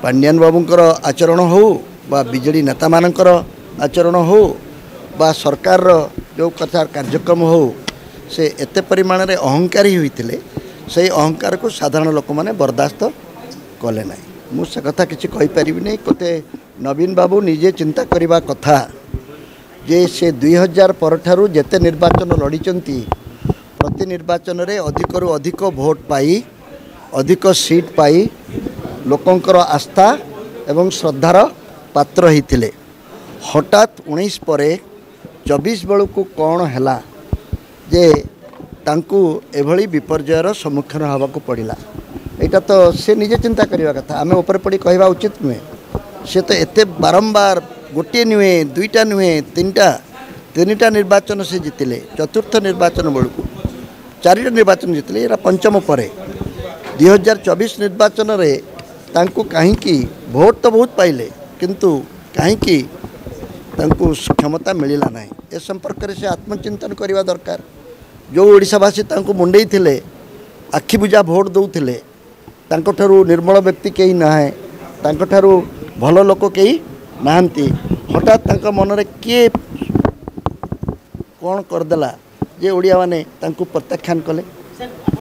पांडियान बाबूंकर आचरण हो बा बीजेडी नेता मानकर आचरण हो बा सरकार जो कथा कार्यक्रम हो से एते परिमाण रे अहंकारी होइतिले से अहंकार को साधारण लोक माने बर्दाश्त कले ना मु से कथा किसी कहीपर नहीं कते नवीन बाबू निजे चिंता करने कथा जे से 2000 पर जेते निर्वाचन लड़ीचंती प्रति निर्वाचन रे अधिक रु अधिक भोट पाई अधिक सीट पाई लोकंकर आस्था एवं श्रद्धार पात्र होते हठात 19 पर 24 बेलू को कौन है जे तांकु एभली विपर्ययर सम्मुखीन हवा को पड़ा यहाँ तो से निजे चिंता करने कथा आम ऊपर पड़ी कहवा उचित नुहे से तो एते बारंबार गोटे नुहे दुईटा नुहे तीनटा निर्वाचन से जीतिले चतुर्थ निर्वाचन बेलू 4टा निर्वाचन जीतिले यहाँ पंचम पर 2024 निर्वाचन रे तांकु कहीं भोट तो बहुत पाइले किंतु कहीं तांकु क्षमता मिलला ना ए संपर्क से आत्मचिंतन करने दरकार जो ओडिशावासी तांकु मुंडई थिले आखि बुझा भोट दौले तांको निर्मल व्यक्ति कहीं ना है तांको भल लोक कहीं नहांती हठात तांको मन रे किए कौन करदेला जे ओडिया माने तांको प्रत्याख्यान कले